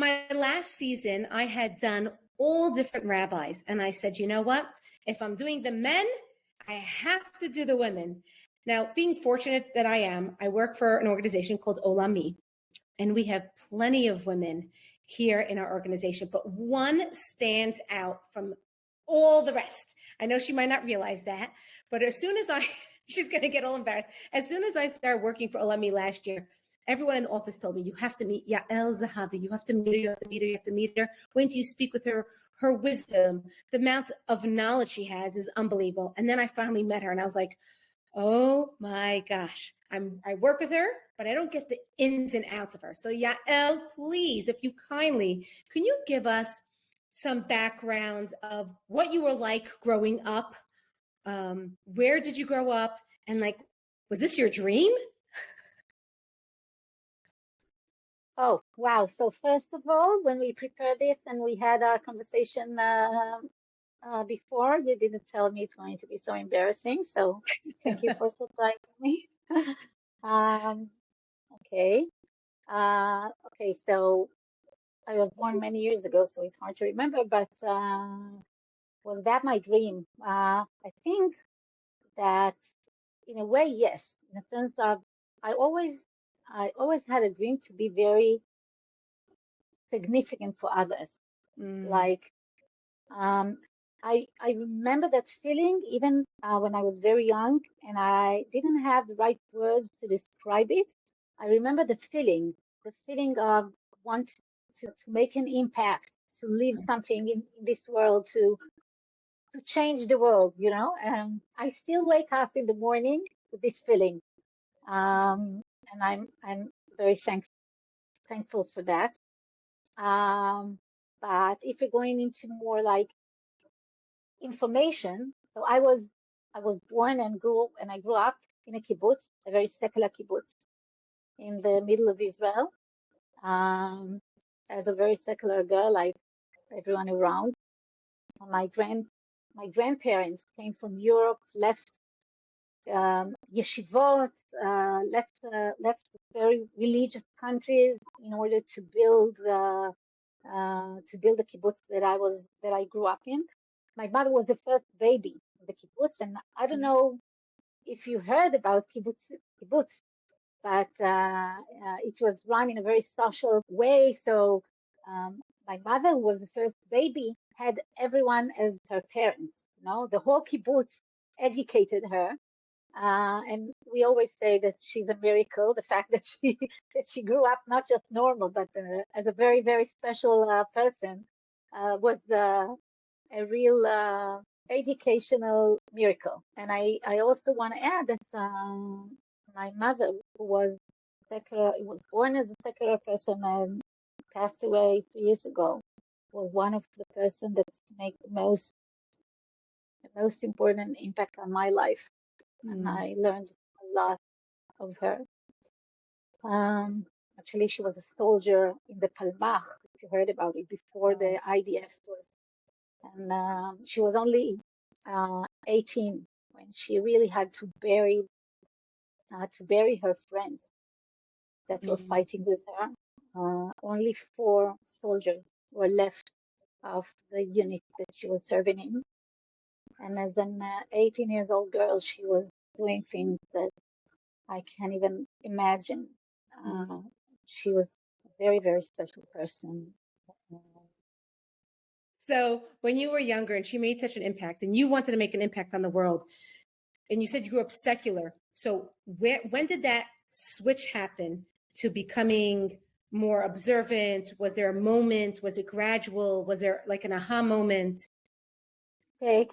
my last season, I had done all different rabbis. And I said, you know what? If I'm doing the men, I have to do the women. Now, being fortunate that I am, I work for an organization called Olami, and we have plenty of women here in our organization, but one stands out from all the rest. I know she might not realize that, but as soon as she's going to get all embarrassed. As soon as I started working for Olami last year, everyone in the office told me, you have to meet Yael Zehavi. You have to meet her. You have to meet her. You have to meet her. When you speak with her, her wisdom, the amount of knowledge she has is unbelievable. And then I finally met her and I was like, oh my gosh, I work with her, but I don't get the ins and outs of her. So Yael, please, if you kindly, can you give us some background of what you were like growing up? Where did you grow up? And like, was this your dream? Oh, wow. So first of all, when we prepared this and we had our conversation before, you didn't tell me it's going to be so embarrassing. So thank you for surprising me. Okay. Okay, so I was born many years ago, so it's hard to remember, but was that my dream? I think that in a way, yes, in the sense of I always had a dream to be very significant for others. Like, I remember that feeling even when I was very young and I didn't have the right words to describe it. I remember the feeling of want to make an impact, to leave something in this world, to change the world, you know. I still wake up in the morning with this feeling, and I'm very thankful for that. But if you're going into more like information, so I was born and I grew up in a kibbutz, a very secular kibbutz in the middle of Israel. As a very secular girl, like everyone around. My grandparents came from Europe, left yeshivot, left very religious countries in order to build the kibbutz that I grew up in. My mother was the first baby in the kibbutz, and I don't know if you heard about kibbutz, but it was run in a very social way. So my mother, who was the first baby, had everyone as her parents. You know, the whole kibbutz educated her, and we always say that she's a miracle. The fact that she grew up not just normal, but as a very, very special person was a real educational miracle. And I also want to add that my mother, who was secular, was born as a secular person and passed away 3 years ago, was one of the person that made the most important impact on my life. And I learned a lot of her. Actually, she was a soldier in the Palmach, if you heard about it, before the IDF was. And she was only 18 when she really had to bury her friends that were fighting with her. Only 4 soldiers were left of the unit that she was serving in. And as an 18 years old girl, she was doing things that I can't even imagine. She was a very, very special person. So when you were younger and she made such an impact and you wanted to make an impact on the world, and you said you grew up secular. So when did that switch happen to becoming more observant? Was there a moment? Was it gradual? Was there like an aha moment? Okay.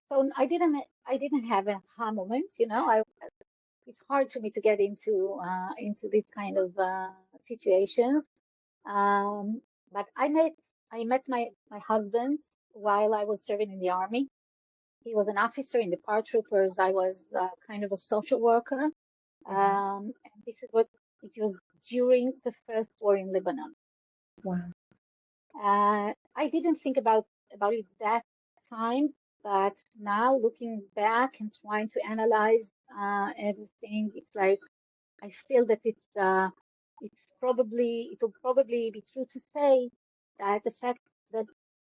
So I didn't have an aha moment, you know. It's hard for me to get into this kind of situations. But I met my husband while I was serving in the army. He was an officer in the paratroopers. I was kind of a social worker. And this is what it was during the first war in Lebanon. Wow. I didn't think about it that time, but now looking back and trying to analyze everything, it's like I feel that it's it will probably be true to say that the fact that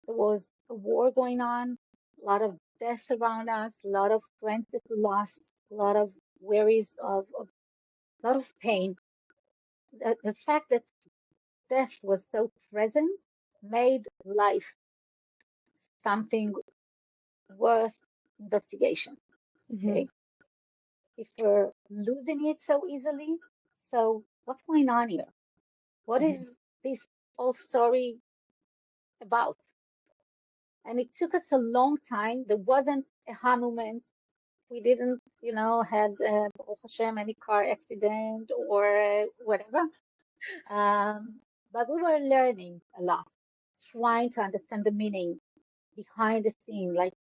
there was a war going on, a lot of death around us, a lot of friends that we lost, a lot of worries of a lot of pain. The fact that death was so present made life something worth investigation. Mm-hmm. Okay. If we're losing it so easily, so what's going on here? What is this whole story about? And it took us a long time. There wasn't a aha moment. We didn't, had Baruch Hashem, any car accident or whatever. But we were learning a lot, trying to understand the meaning behind the scene. Like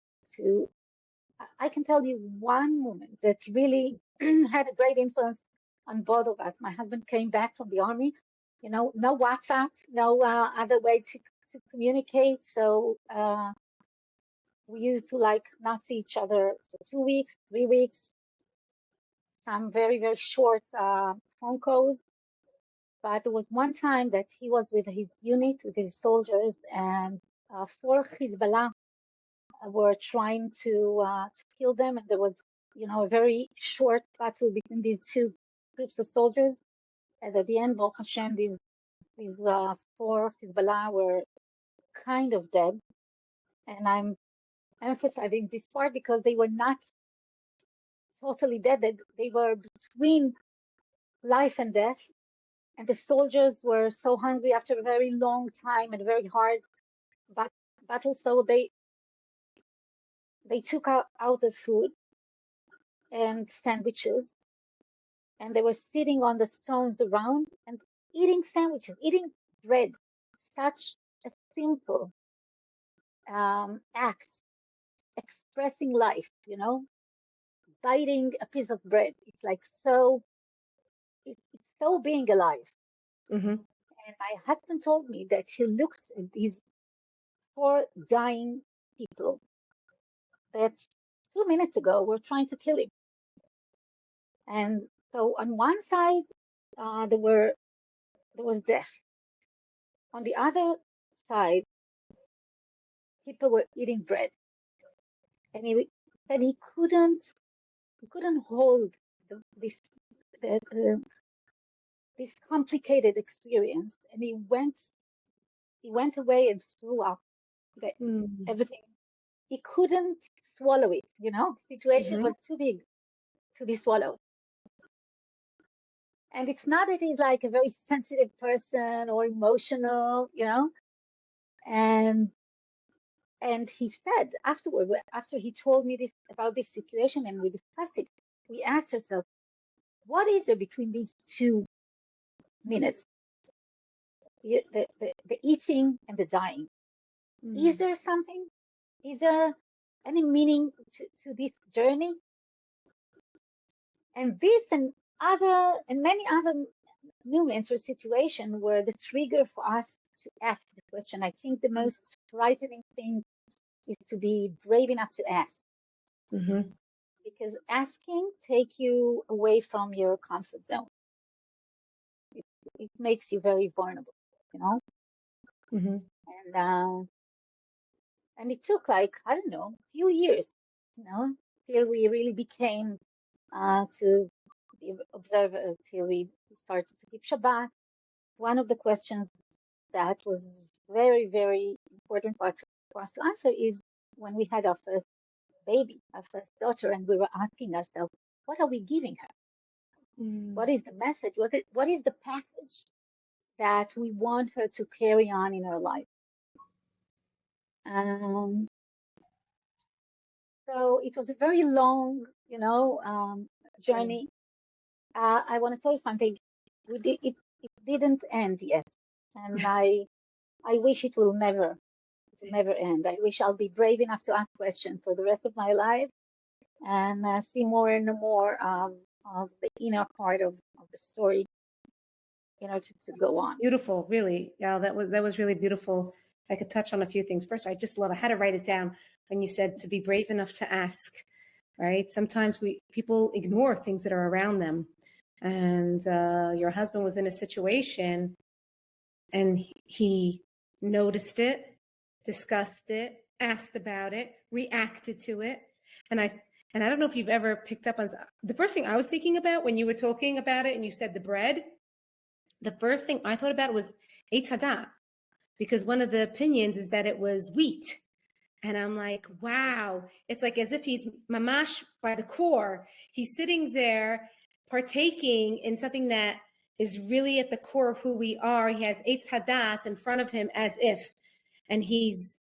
I can tell you one moment that really had a great influence on both of us. My husband came back from the army, no WhatsApp, no other way to communicate. So we used to like not see each other for 2 weeks, 3 weeks, some very, very short phone calls. But there was one time that he was with his unit, with his soldiers, and for Hezbollah were trying to kill them, and there was, a very short battle between these two groups of soldiers. And at the end, Baruch Hashem, these four Hezbollah were kind of dead. And I'm emphasizing this part because they were not totally dead. They were between life and death. And the soldiers were so hungry after a very long time and very hard battle. So they took out the food and sandwiches, and they were sitting on the stones around and eating sandwiches, eating bread. Such a simple act, expressing life, biting a piece of bread. It's like it's so being alive. Mm-hmm. And my husband told me that he looked at these four dying people that 2 minutes ago were trying to kill him. And so on one side, there was death. On the other side, people were eating bread, and he said he couldn't hold this this complicated experience, and he went away and threw up everything. He couldn't swallow it. The situation was too big to be swallowed. And it's not that he's like a very sensitive person or emotional, and he said afterward, after he told me this about this situation and we discussed it, we asked ourselves, what is there between these 2 minutes, the eating and the dying? Is there something? Is there any meaning to this journey? And this and many other moments or situations were the trigger for us to ask the question. I think the most frightening thing is to be brave enough to ask. Mm-hmm. Because asking takes you away from your comfort zone. It makes you very vulnerable, Mm-hmm. And it took like, I don't know, a few years, till we really became to be observers, till we started to keep Shabbat. One of the questions that was very, very important for us to answer is when we had our first baby, our first daughter, and we were asking ourselves, what are we giving her? What is the message? What is the package that we want her to carry on in her life? So it was a very long, journey. I want to tell you something. It didn't end yet, and I wish it will never end. I wish I'll be brave enough to ask questions for the rest of my life and see more and more of the inner part of the story, to go on. Beautiful, really. Yeah, that was really beautiful. I could touch on a few things. First, I had to write it down when you said to be brave enough to ask, right? Sometimes people ignore things that are around them. and your husband was in a situation and he noticed it, discussed it, asked about it, reacted to it. And I don't know if you've ever picked up on the first thing I was thinking about when you were talking about it and you said the bread, the first thing I thought about was Eitz Hadat, because one of the opinions is that it was wheat. And I'm like, wow, it's like as if he's mamash by the core. He's sitting there partaking in something that is really at the core of who we are. He has Eitz Hadat in front of him as if, and he's,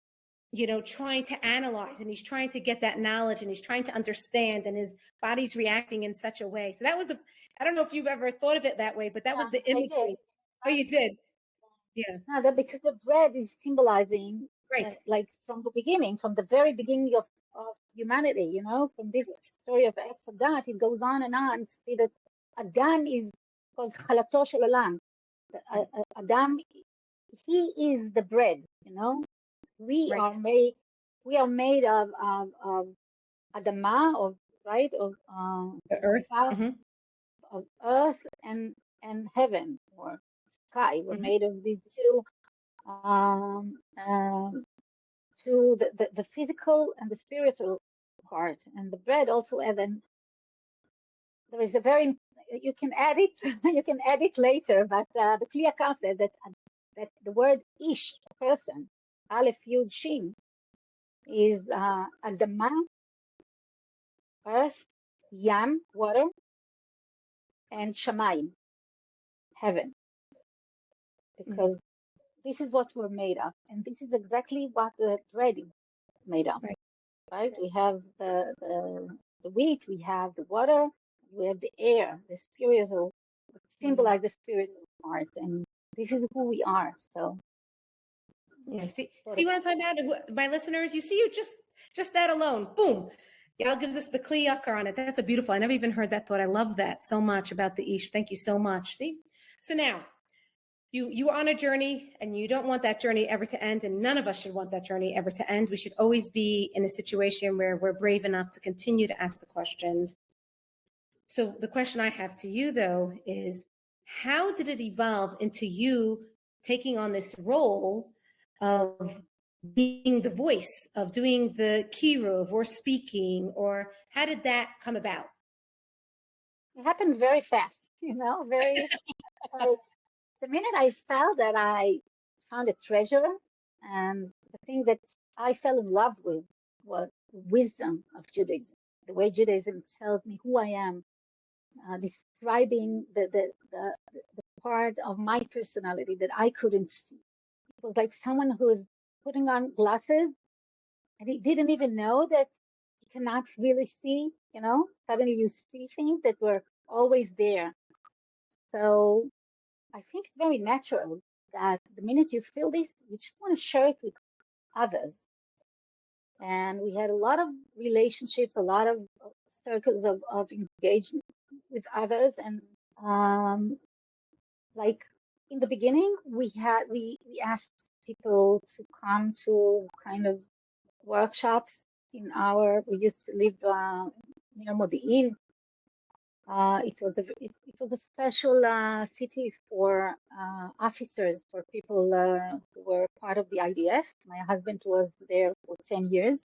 trying to analyze and he's trying to get that knowledge and he's trying to understand and his body's reacting in such a way. So that was I don't know if you've ever thought of it that way, but that was the imagery. Oh, you did? Yeah. No, that because the bread is symbolizing, Right. like from the beginning, from the very beginning of humanity, from this story of Etz Hadat, it goes on and on to see that Adam is called Chalato Shel Olam. Adam, he is the bread, We Right. are made of Adama, of The earth. of earth and heaven or sky. We're made of these two the physical and the spiritual part, and the bread also. And then there is you can add it you can add it later, but the Kli Yakar said that the word ish, person, Aleph Yud Shin, is Adama, earth, Yam, water, and Shamayim, heaven, because this is what we're made of, and this is exactly what the bread is made of. Right? We have the wheat, we have the water, we have the air, the spiritual, symbolize the spiritual part, and this is who we are. So, yeah. See what I'm talking about, my listeners. You see, you just that alone, boom. Yael gives us the Kli Yakar on it. That's a beautiful. I never even heard that thought. I love that so much about the Ish. Thank you so much. See, so now you are on a journey and you don't want that journey ever to end, and none of us should want that journey ever to end. We should always be in a situation where we're brave enough to continue to ask the questions. So the question I have to you, though, is how did it evolve into you taking on this role of being the voice, of doing the kiruv or speaking, or how did that come about? It happened very fast, very the minute I felt that I found a treasure, and the thing that I fell in love with was the wisdom of Judaism, the way Judaism tells me who I am, describing the part of my personality that I couldn't see. It was like someone who was putting on glasses and he didn't even know that he cannot really see, Suddenly you see things that were always there. So I think it's very natural that the minute you feel this, you just want to share it with others. And we had a lot of relationships, a lot of circles of engagement with others. And like in the beginning, we asked people to come to kind of workshops we used to live near Modi'in. It was a special city for officers, for people who were part of the IDF. My husband was there for 10 years.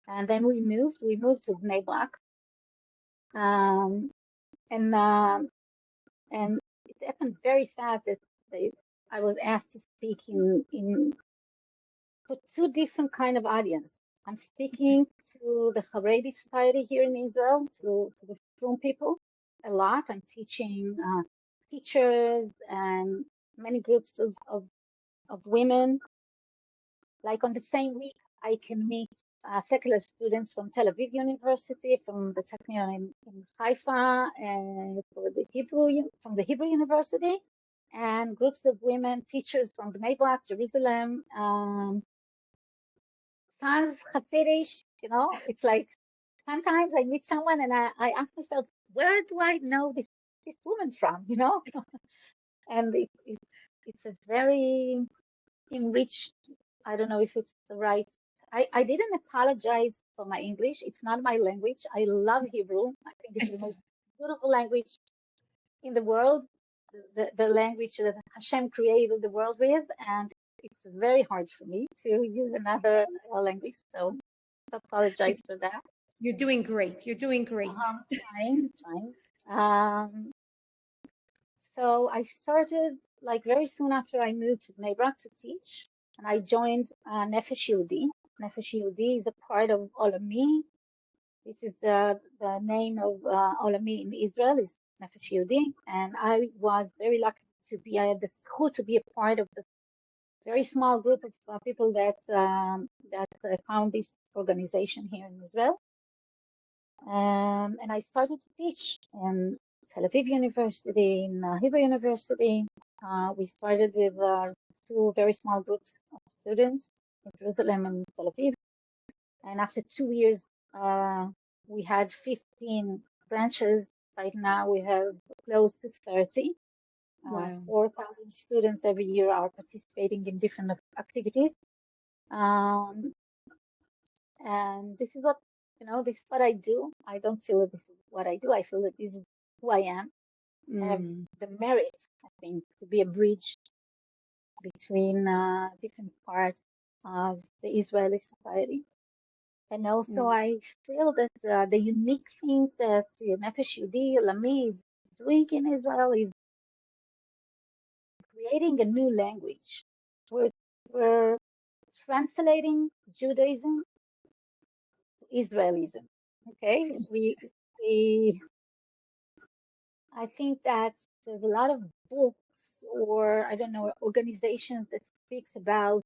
And then we moved to Bnei Brak. And it happened very fast that I was asked to speak for two different kind of audience. I'm speaking to the Haredi society here in Israel, to the Frum people a lot. I'm teaching teachers and many groups of women. Like on the same week, I can meet secular students from Tel Aviv University, from the Technion in Haifa, and from the Hebrew University, and groups of women teachers from Bnei Brak, Jerusalem, Taz Hasidish, it's like sometimes I meet someone and I ask myself, where do I know this woman from, And it's a very enriched, I don't know if it's the right, I didn't apologize for my English. It's not my language. I love Hebrew. I think it's the most beautiful language in the world, the language that Hashem created the world with, and it's very hard for me to use another language. So I apologize for that. You're doing great. You're doing great. Trying. So I started like very soon after I moved to Bnei Brak to teach, and I joined Nefesh Yehudi. Nefesh Yehudi is a part of Olami. This is the name of Olami in Israel is Nefesh Yehudi, and I was very lucky to be. I had the zechut to be a part of the very small group of people that found this organization here in Israel. And I started to teach in Tel Aviv University, in Hebrew University. We started with two very small groups of students in Jerusalem and Tel Aviv. And after 2 years, we had 15 branches. Right now, we have close to 30. Wow. 4,000 students every year are participating in different activities. And this is what, this is what I do. I don't feel that this is what I do. I feel that this is who I am. I have the merit, I think, to be a bridge between different parts of the Israeli society. And also, I feel that the unique things that Nefesh Yehudi, Olami is doing in Israel is creating a new language. We're translating Judaism to Israelism. Okay, I think that there's a lot of books or I don't know organizations that speaks about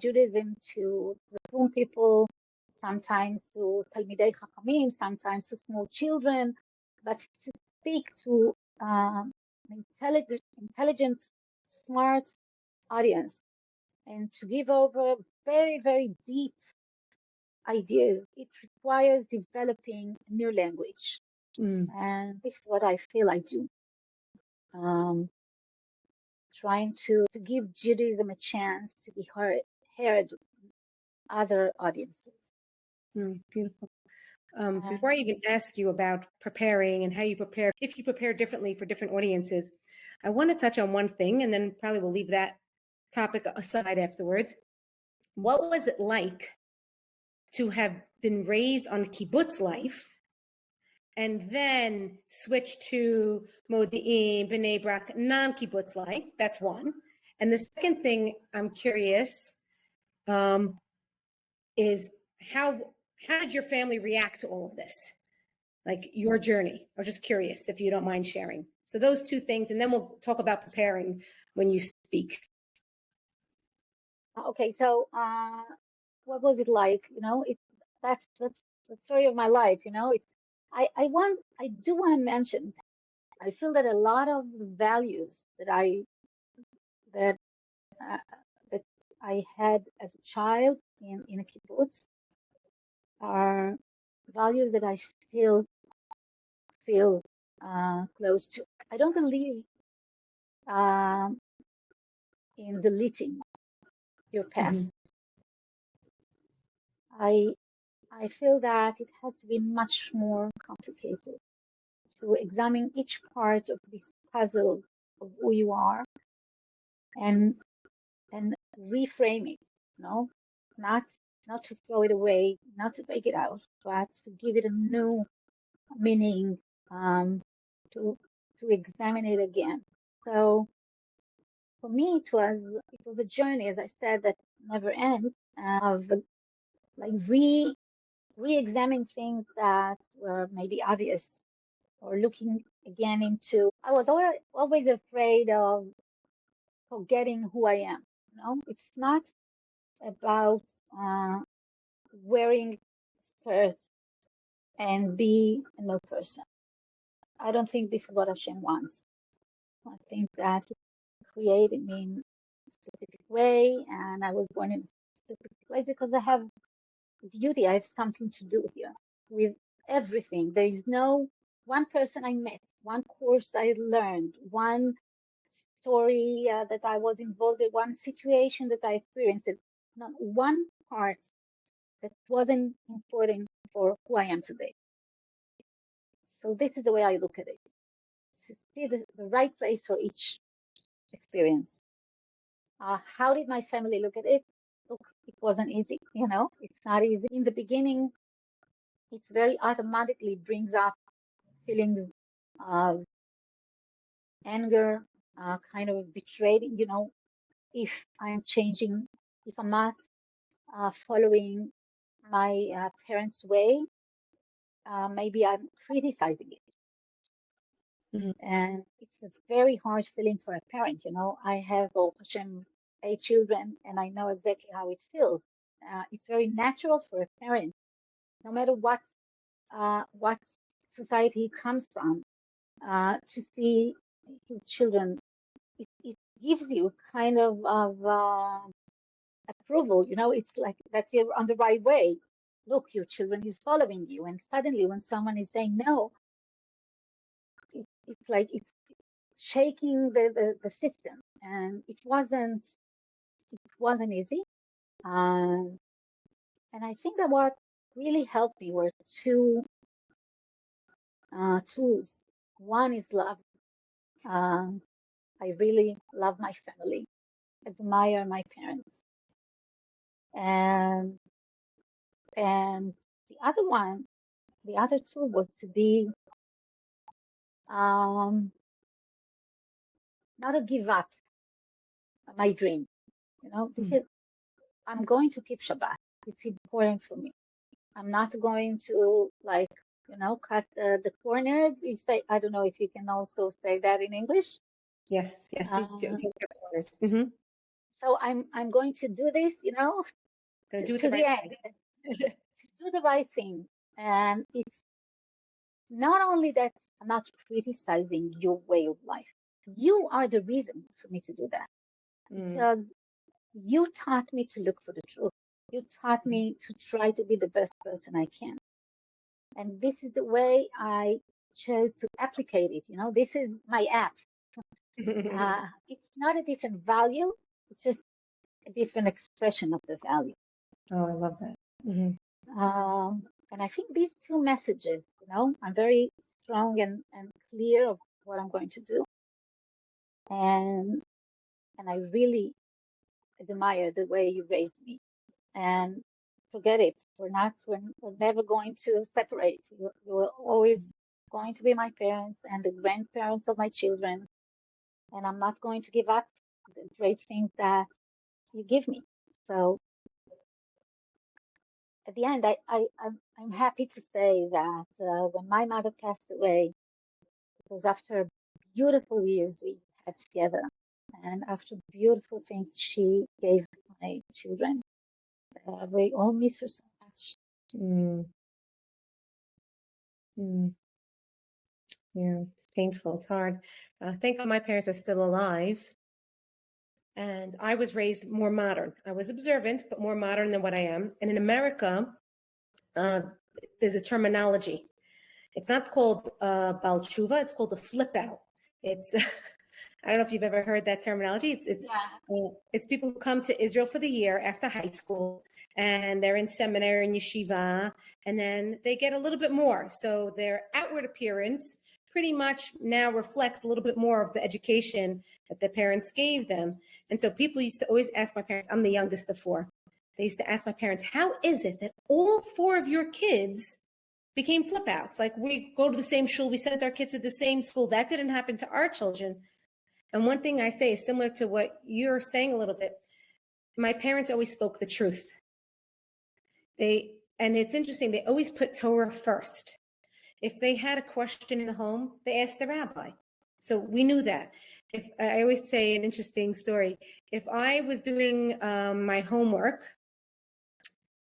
Judaism to Reform people, sometimes to Talmidei Chachamim, sometimes to small children, but to speak to intelligent, smart audience and to give over very, very deep ideas, it requires developing a new language. And this is what I feel I do. Trying to give Judaism a chance to be heard other audiences. Beautiful. Before I even ask you about preparing and how you prepare, if you prepare differently for different audiences, I want to touch on one thing and then probably we'll leave that topic aside afterwards. What was it like to have been raised on kibbutz life and then switch to Modi'in, Bnei Brak, non-kibbutz life? That's one. And the second thing I'm curious is how did your family react to all of this? Like your journey? I'm just curious if you don't mind sharing. So those two things, and then we'll talk about preparing when you speak. Okay, so what was it like? That's the story of my life. I do want to mention. I feel that a lot of the values that I had as a child in a kibbutz are values that I still feel close to. I don't believe in deleting your past. I feel that it has to be much more complicated to examine each part of this puzzle of who you are and reframe it, not to throw it away, not to take it out, but to give it a new meaning, to examine it again. So for me, it was a journey, as I said, that never ends, of like re-examine things that were maybe obvious or looking again into. I was always afraid of forgetting who I am. It's not about wearing skirts and be a no person. I don't think this is what Hashem wants. I think that He created me in a specific way, and I was born in a specific way because I have duty. I have something to do here with everything. There is no one person I met, one course I learned, one story that I was involved in, one situation that I experienced, not one part that wasn't important for who I am today. So this is the way I look at it. to see the right place for each experience. How did my family look at it? Look, it wasn't easy, it's not easy. In the beginning, it's very automatically brings up feelings of anger, kind of betrayed, if I'm changing, if I'm not following my parents' way, maybe I'm criticizing it. Mhm. And it's a very harsh feeling for a parent. I have, Baruch Hashem, 8 children, and I know exactly how it feels. It's very natural for a parent, no matter what society he comes from, to see his children. It gives you kind of approval. It's like that you're on the right way. Look, your children is following you, and suddenly when someone is saying no, it's like it's shaking the system, and it wasn't easy. And I think that what really helped me were two tools. One is love. I really love my family, admire my parents, and the other tool was to be not to give up my dream. I'm going to keep Shabbat. It's important for me. I'm not going to cut the corners. You say, I don't know if you can also say that in English. Yes, you do. Take your corners. Mm-hmm. So I'm going to do this, to the end, to do the right thing. And it's not only that I'm not criticizing your way of life. You are the reason for me to do that, because you taught me to look for the truth. You taught me to try to be the best person I can. And this is the way I chose to applicate it. This is my app. It's not a different value. It's just a different expression of the value. Oh, I love that. Mm-hmm. And I think these two messages, I'm very strong and clear of what I'm going to do. And I really admire the way you raised me. And forget it. We're never going to separate. You're always going to be my parents and the grandparents of my children. And I'm not going to give up the great things that you give me. So at the end, I'm happy to say that when my mother passed away, it was after beautiful years we had together, and after beautiful things she gave my children. We all miss her so much. Yeah, it's painful. It's hard. Thank God my parents are still alive. And I was raised more modern. I was observant, but more modern than what I am. And in America, there's a terminology. It's not called Baal Tshuva. It's called a flip out. It's I don't know if you've ever heard that terminology. It's people who come to Israel for the year after high school, and they're in seminary and yeshiva, and then they get a little bit more. So their outward appearance pretty much now reflects a little bit more of the education that their parents gave them. And so people used to always ask my parents, I'm the youngest of 4. They used to ask my parents, how is it that all 4 of your kids became flip outs? Like, we go to the same shul, we sent our kids to the same school. That didn't happen to our children. And one thing I say is similar to what you're saying a little bit. My parents always spoke the truth. And it's interesting, they always put Torah first. If they had a question in the home, they asked the rabbi. So we knew that. If I always say an interesting story, if I was doing my homework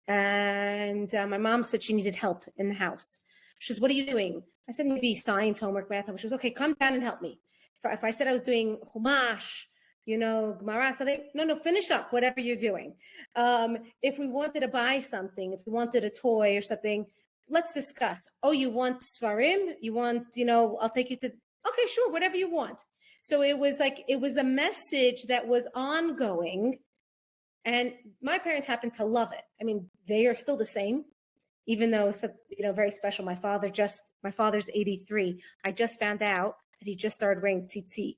and my mom said she needed help in the house, she says, what are you doing? I said, maybe science, homework, math. She was, okay, come down and help me. If I said I was doing Chumash, Gemara, something, no, finish up whatever you're doing. If we wanted to buy something, if we wanted a toy or something, let's discuss. Oh, you want Svarim? You want, I'll take you to, okay, sure, whatever you want. So it was a message that was ongoing. And my parents happened to love it. I mean, they are still the same, even though, very special. My father's 83. I just found out that he just started wearing tzitzit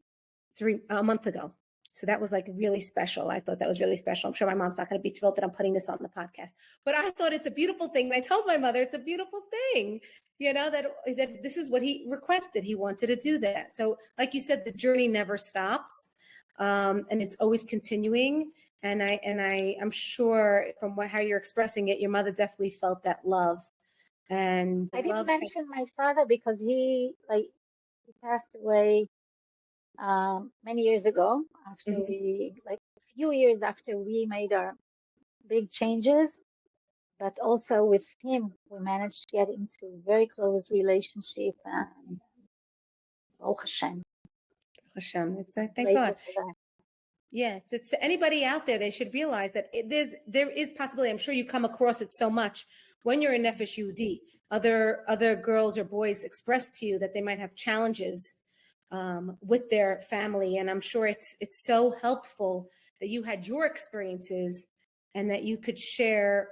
a month ago. So that was like really special. I thought that was really special. I'm sure my mom's not going to be thrilled that I'm putting this on the podcast, but I thought it's a beautiful thing. And I told my mother it's a beautiful thing, that this is what he requested. He wanted to do that. So like you said, the journey never stops. And it's always continuing. And I'm sure from how you're expressing it, your mother definitely felt that love. And I didn't mention my father because he passed away many years ago after a few years after we made our big changes. But also with him, we managed to get into a very close relationship, and Baruch Hashem. Hashem, thank Grateful God for that. Yeah, to anybody out there, they should realize that there is possibility. I'm sure you come across it so much when you're in Nefesh Yehudi. Other girls or boys express to you that they might have challenges with their family, and I'm sure it's so helpful that you had your experiences and that you could share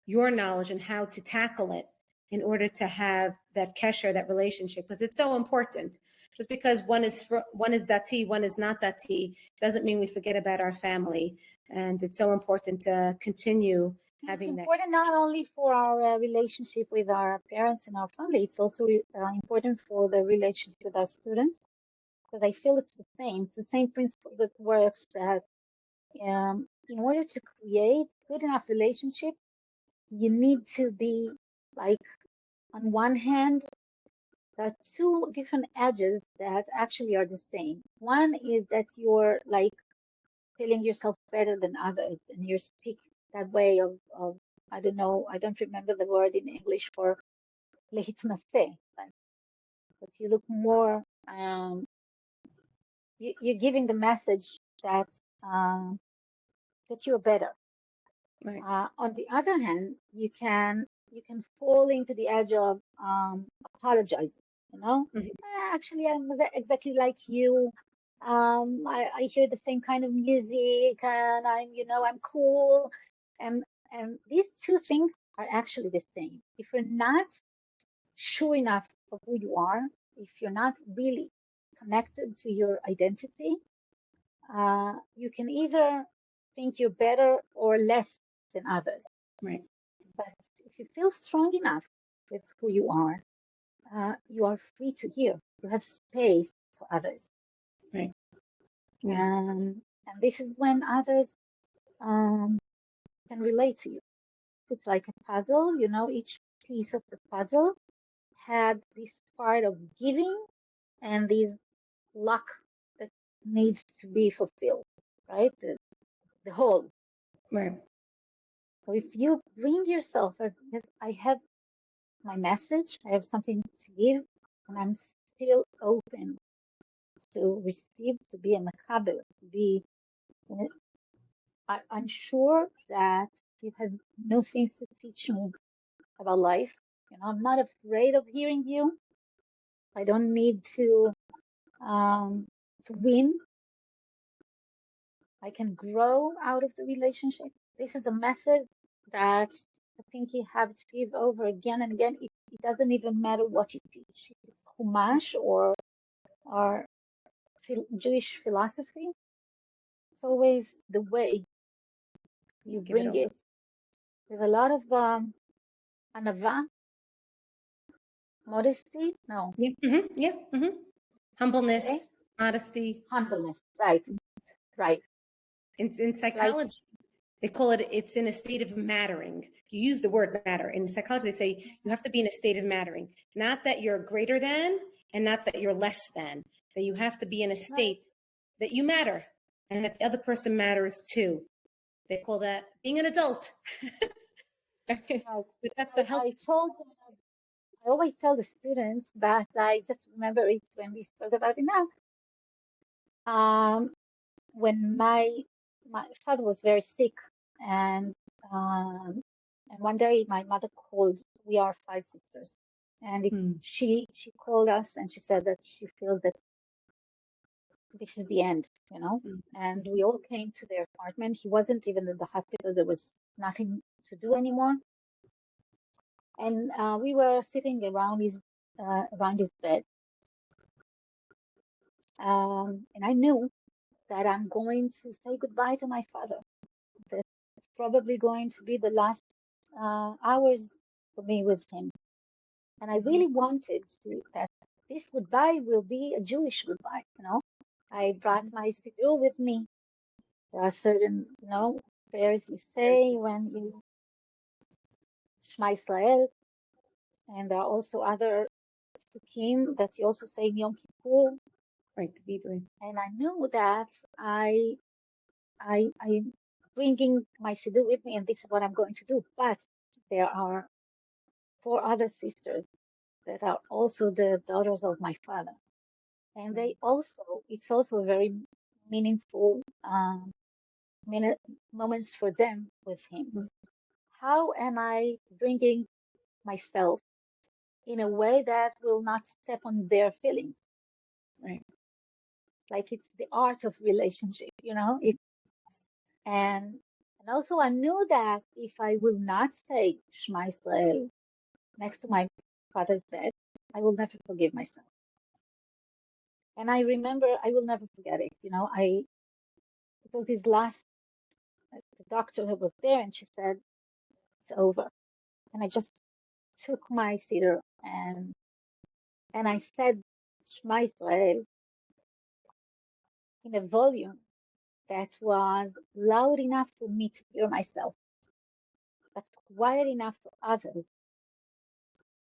your knowledge and how to tackle it in order to have that kesher, that relationship, because it's so important. Just because one is dati, one is not dati, doesn't mean we forget about our family. And it's so important to continue having that. It's important not only for our relationship with our parents and our family, it's also important for the relationship with our students, because I feel it's the same. It's the same principle that works, that in order to create good enough relationship, you need to be on one hand, there are two different edges that actually are the same. One is that you're feeling yourself better than others, and you speak that way of I don't know, I don't remember the word in English for lehitmaseh, but you look more, you're giving the message that you're better. Right. On the other hand, you can fall into the edge of apologizing. Actually, I'm exactly like you. I hear the same kind of music, and I'm cool. And these two things are actually the same. If you're not sure enough of who you are, if you're not really connected to your identity, you can either think you're better or less than others. Right. But if you feel strong enough with who you are free to hear. You have space for others. Right. Yeah. And this is when others can relate to you. It's like a puzzle, each piece of the puzzle had this part of giving and this luck that needs to be fulfilled, right? The whole. Right. So if you bring yourself as I have my message, I have something to give, and I'm still open to receive, to be a makaber, to be. I'm sure that you have new things to teach me about life. I'm not afraid of hearing you. I don't need to win. I can grow out of the relationship. This is a message that I think you have to give over again and again. It doesn't even matter what you teach. If it's Chumash or Jewish philosophy. It's always the way you bring it with a lot of anava, modesty. No. Yeah. Mm-hmm. Yeah. Mm-hmm. Humbleness, Okay. modesty. Humbleness. Right. In psychology, they call it, it's in a state of mattering. You use the word matter. In psychology, they say you have to be in a state of mattering. Not that you're greater than and not that you're less than. That you have to be in a state that you matter and that the other person matters too. They call that being an adult. But that's the help. I always tell the students that I just remember it when we talked about it now. When my father was very sick, and one day my mother called. We are 5 sisters, and she called us and she said that she feels that this is the end, And we all came to their apartment. He wasn't even in the hospital. There was nothing to do anymore. And we were sitting around his bed. And I knew that I'm going to say goodbye to my father. That's probably going to be the last hours for me with him. And I really wanted that this goodbye will be a Jewish goodbye, I brought my siddur with me. There are certain, prayers you say when you Shema Israel, and there are also other psukim that you also say in Yom Kippur. Right, to be doing. And I knew that I'm bringing my siddur with me, and this is what I'm going to do. But there are 4 other sisters that are also the daughters of my father, and it's also a very meaningful moments for them with him. How am I bringing myself in a way that will not step on their feelings? Right. Like it's the art of relationship, and also I knew that if I will not say Shema Israel next to my father's bed, I will never forgive myself. And I remember, I will never forget it. It was his last, the doctor who was there, and she said, it's over. And I just took my cedar and I said Shema Israel in a volume that was loud enough for me to hear myself, but quiet enough for others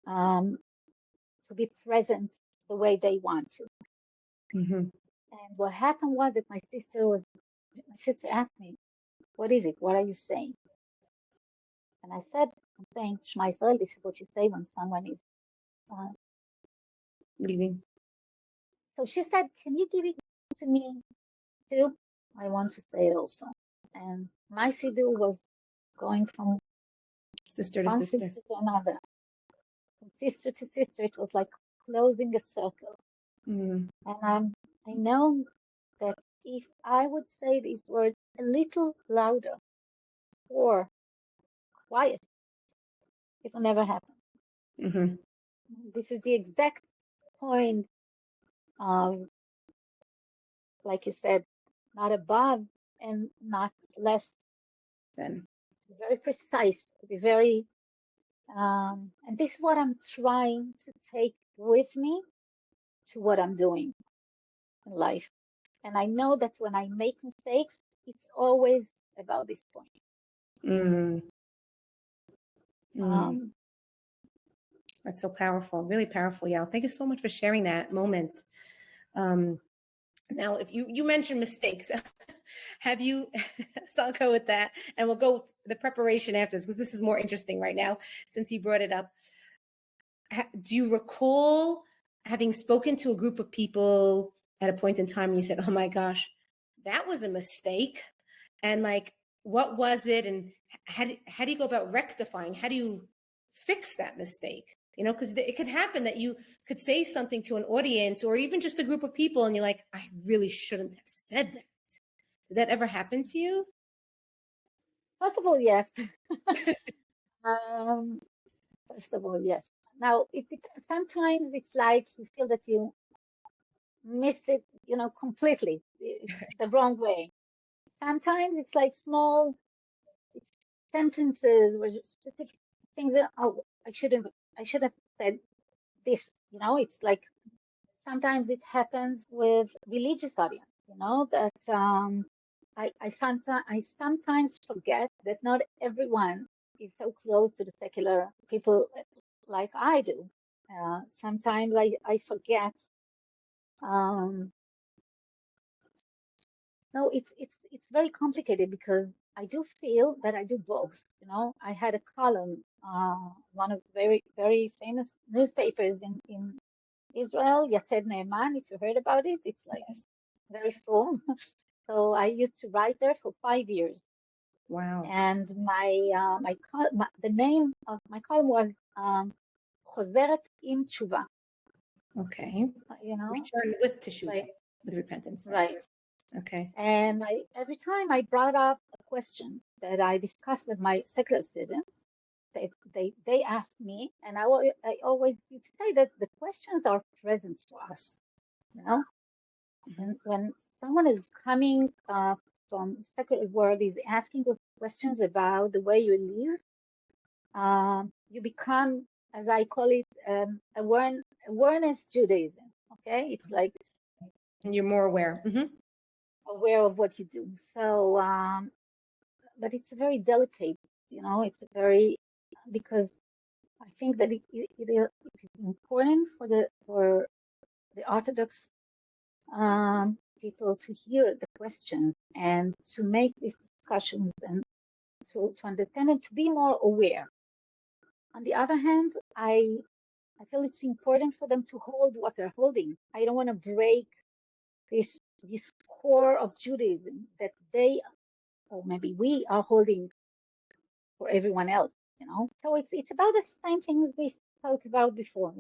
to be present the way they want to. Mm-hmm. And what happened was that my sister asked me, what is it? What are you saying? And I said, I'm saying Shema Israel. This is what you say when someone is Leaving. So she said, can you give it to me too? I want to say it also. And my siddur was going from Sister to one sister. sister to another, from sister to sister. It was like closing a circle. Mm. And I know that if I would say these words a little louder or quiet, it will never happen. Mm-hmm. This is the exact point of, like you said, not above and not less. Then. To be very precise, to be very, and this is what I'm trying to take with me to what I'm doing in life. And I know that when I make mistakes, it's always about this point. Mm. Mm. That's so powerful, really powerful, Yael. Thank you so much for sharing that moment. Now, if you mentioned mistakes, have you, so I'll go with that, and we'll go the preparation after this, because this is more interesting right now, since you brought it up. Do you recall having spoken to a group of people at a point in time and you said, oh my gosh, that was a mistake? And like, what was it? And how do you go about rectifying? How do you fix that mistake? Because it could happen that you could say something to an audience or even just a group of people and you're like, I really shouldn't have said that. Did that ever happen to you? First of all, yes. um, First of all, yes. Now, sometimes it's like you feel that you miss it, completely the wrong way. Sometimes it's like small sentences or specific things that, I should have said this. It's like sometimes it happens with religious audience. That I sometimes forget that not everyone is so close to the secular people like I do. Sometimes I forget. No, it's very complicated because I do feel that I do both. I had a column, one of very very famous newspapers in Israel, Yated Ne'eman. If you heard about it, it's like Yes. very full. So I used to write there for 5 years. Wow. And the name of my column was Chozeret im Tshuva. Okay. Return with teshuvah, Like, with repentance. right. Okay. And every time I brought up a question that I discussed with my secular students, they asked me, and I always used to say that the questions are presents for us, when someone is coming from secular world, is asking you questions about the way you live, you become, as I call it, awareness Judaism. Okay, it's like And you're more aware. aware of what you do. So, but it's a very delicate, it's a very, because I think that it is important for the Orthodox people to hear the questions and to make these discussions and to understand and to be more aware. On the other hand, I feel it's important for them to hold what they're holding. I don't want to break this core of Judaism that they, or maybe we, are holding for everyone else. So it's about the same things we talked about before.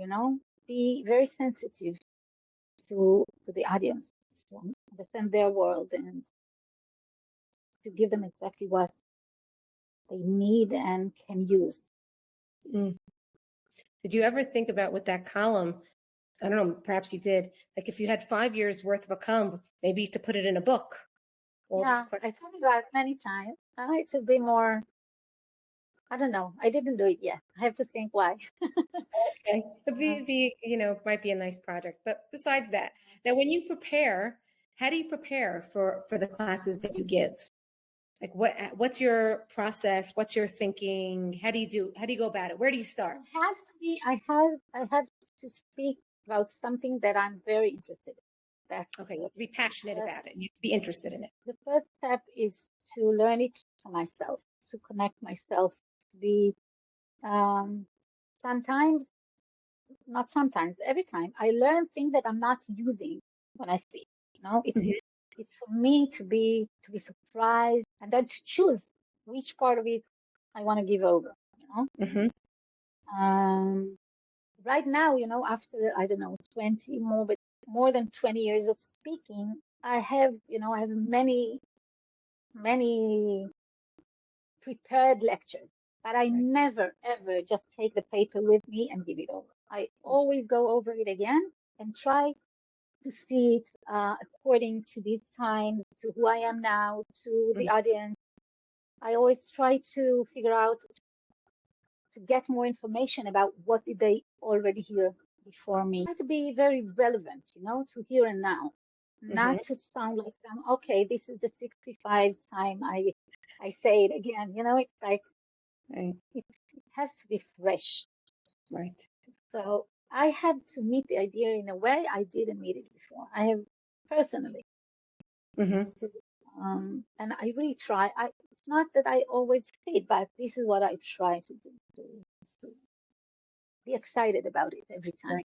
Be very sensitive to the audience, to understand their world and to give them exactly what they need and can use. Mm. Did you ever think about with that column? I don't know, perhaps you did. Like if you had 5 years worth of a column, maybe to put it in a book. Yeah, I thought about it many times. I like to be more, I don't know. I didn't do it yet. I have to think why. Okay. Might be a nice project. But besides that, now when you prepare, how do you prepare for the classes that you give? Like what's your process? What's your thinking? How do you go about it? Where do you start? It has to be, I have to speak about something that I'm very interested in. That's Okay, you have to be passionate the, about it. You have to be interested in it. the first step is to learn it for myself, to connect myself, to be sometimes, not sometimes, every time I learn things that I'm not using when I speak. It's for me to be surprised and then to choose which part of it I want to give over. Mm-hmm. Um, right now, after I don't know 20 more than 20 years of speaking, I have many prepared lectures, but I Right. never ever just take the paper with me and give it over. I always go over it again and try to see it according to these times, to who I am now, to the audience. I always try to figure out, to get more information about what did they already hear before me. Try to be very relevant, to here and now, Mm-hmm. not to sound like okay, this is the 65th time I say it again. It's like Right. it has to be fresh. Right. So I had to meet the idea in a way I didn't meet it before. I have personally. Mm-hmm. And I really try. It's not that I always succeed, but this is what I try to do, to be excited about it every time. Right.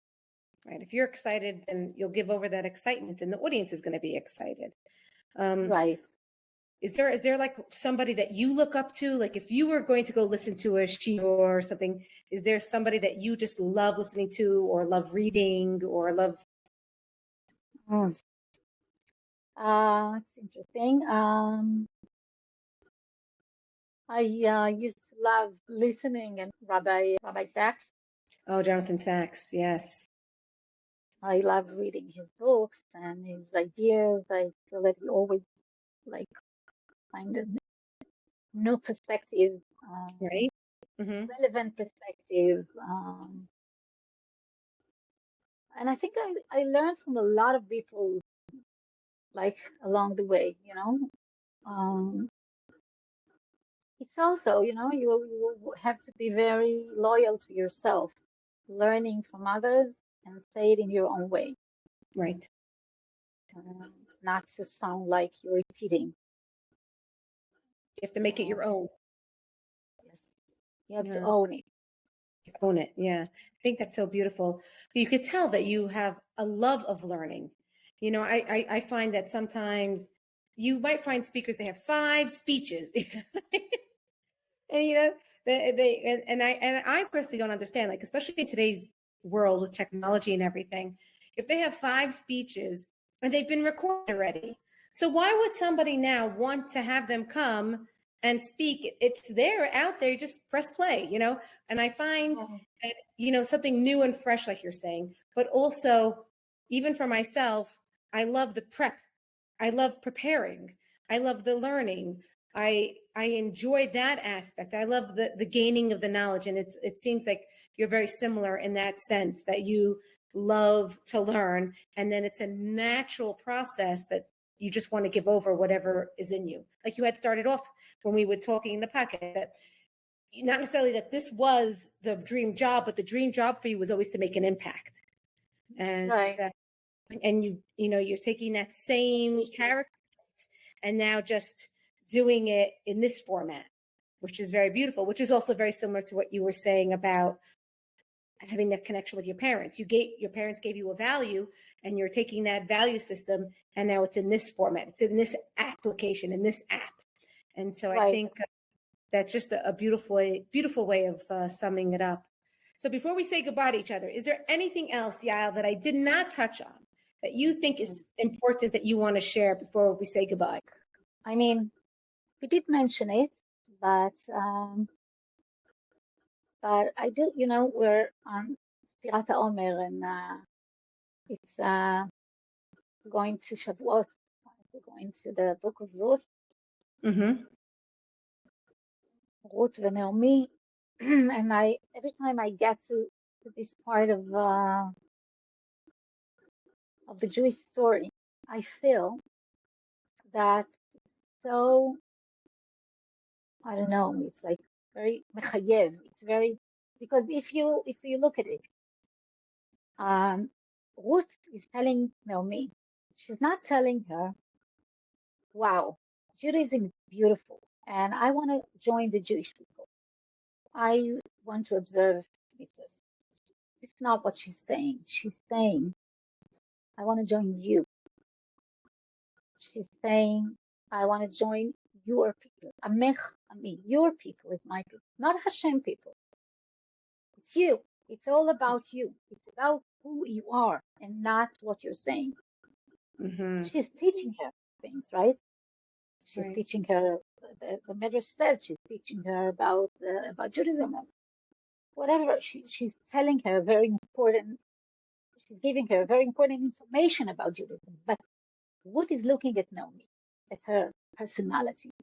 Right. If you're excited, then you'll give over that excitement, and the audience is going to be excited. Right. Is there like somebody that you look up to? Like if you were going to go listen to a shiur or something, is there somebody that you just love listening to or love reading or love? Mm. It's interesting. I used to love listening and Rabbi Sachs. Oh, Jonathan Sachs. Yes. I love reading his books and his ideas. I feel that he always like find a new perspective, Right. Mm-hmm. relevant perspective. And I think I learned from a lot of people like along the way. Um, it's also, you have to be very loyal to yourself, learning from others and say it in your own way, Right. not to sound like you're repeating. You have to make it your own. Yes, you have to Yeah. own it. Own it. Yeah. I think that's so beautiful. You could tell that you have a love of learning. I find that sometimes you might find speakers, they have 5 speeches. And I personally don't understand, like, especially in today's world with technology and everything, if they have 5 speeches and they've been recorded already, so why would somebody now want to have them come and speak? It's there, out there, you just press play. And I find that something new and fresh, like you're saying, but also even for myself, I love the prep. I love preparing. I love the learning. I enjoy that aspect. I love the gaining of the knowledge. And it seems like you're very similar in that sense, that you love to learn. And then it's a natural process that you just want to give over whatever is in you. Like you had started off when we were talking in the podcast, that not necessarily that this was the dream job, but the dream job for you was always to make an impact. And Right. and you're taking that same character and now just doing it in this format, which is very beautiful, which is also very similar to what you were saying about having that connection with your parents. Your parents gave you a value, and you're taking that value system, and now it's in this format. It's in this application, in this app. And so I think that's just a beautiful way of summing it up. So before we say goodbye to each other, is there anything else, Yael, that I did not touch on that you think is important that you want to share before we say goodbye? I mean, we did mention it, but I do, we're on Sirat HaOmer, and it's going to Shavuot. We're going to the book of Ruth, Mm-hmm. Ruth and Naomi, and every time I get to this part of the Jewish story, I feel that it's so, I don't know, it's like very mechayev. It's very, because if you look at it, Ruth is telling Naomi, she's not telling her, wow, Judaism is beautiful, and I want to join the Jewish people. I want to observe mitzvahs. This is not what she's saying. She's saying, I want to join you. She's saying, I want to join your people. Amech ami, your people is my people, not Hashem people. It's you. It's all about you. It's about who you are and not what you're saying. Mm-hmm. She's teaching her things, right? She's Right. teaching her, the Midrash says she's teaching her about Judaism. Whatever, she's telling her she's giving her very important information about Judaism. But Ruth is looking at Naomi, at her personality.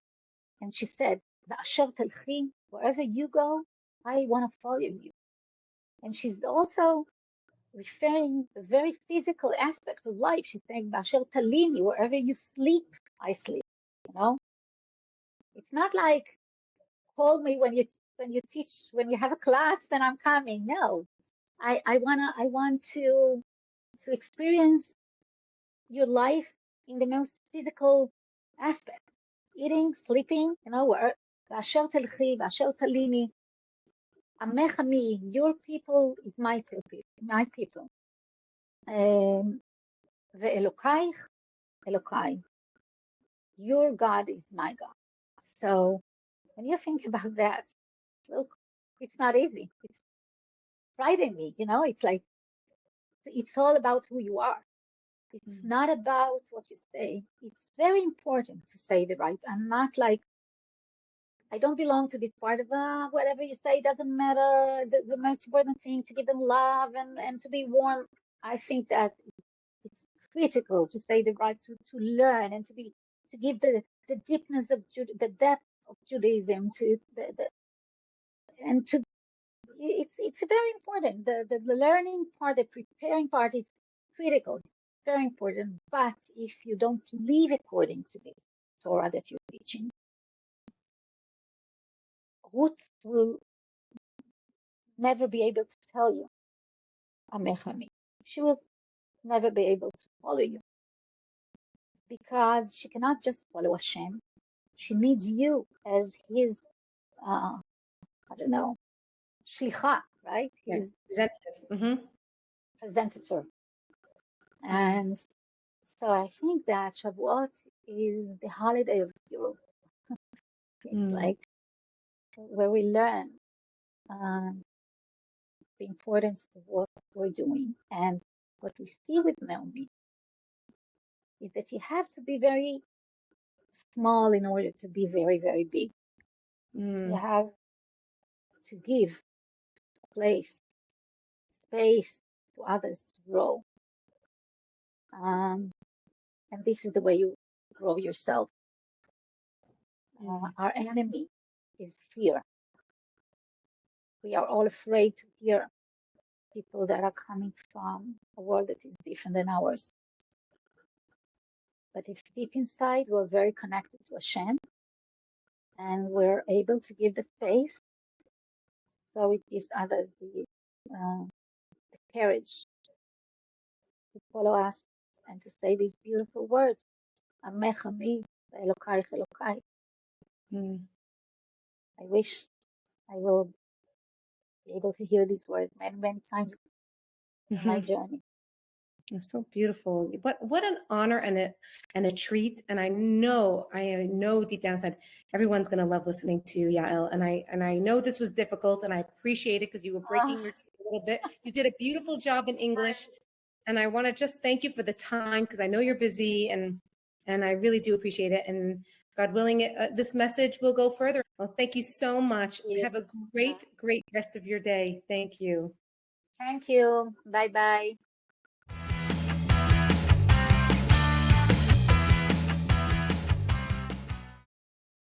And she said, "Asher telchi, wherever you go, I want to follow you." And she's also referring a very physical aspect of life. She's saying, "Asher talini, wherever you sleep, I sleep." You know, it's not like call me when you teach, when you have a class, then I'm coming. No, I want to experience your life in the most physical aspect. Eating, sleeping, where Asher telchi, Asher talini, Amech ami, your people is my people, my people. Ve'elokaich, Elokai, your God is my God. So when you think about that, look, it's not easy. It's frightening me, it's like, it's all about who you are. It's not about what you say. It's very important to say the right. I'm not like, I don't belong to this part of whatever you say doesn't matter. The most important thing to give them love and to be warm. I think that it's critical to say the right, to learn and to give the deepness of the depth of Judaism to and to it's very important. The learning part, the preparing part is critical. It's very important. But if you don't live according to this Torah that you're teaching, Ruth will never be able to tell you, Amechami. She will never be able to follow you because she cannot just follow Hashem. She needs you as his, I don't know, shlicha, right? His Representative. Mm-hmm. representative. And so I think that Shavuot is the holiday of Europe. It's like where we learn the importance of what we're doing. And what we see with Naomi is that you have to be very small in order to be very, very big. You have to give place, space to others to grow. And this is the way you grow yourself. Our enemy is fear. We are all afraid to hear people that are coming from a world that is different than ours. But if deep inside we're very connected to Hashem and we're able to give the space, so it gives others the courage to follow us and to say these beautiful words. Amech ami, Elokai Elokai. I wish I will be able to hear these words many, many times in my journey. It's so beautiful. What an honor and a treat. And I know deep down inside, everyone's going to love listening to you, Yael. And I know this was difficult, and I appreciate it because you were breaking your teeth a little bit. You did a beautiful job in English, and I want to just thank you for the time because I know you're busy, and I really do appreciate it. And God willing, this message will go further. Well, thank you so much. Have a great rest of your day. Thank you. Thank you. Bye-bye.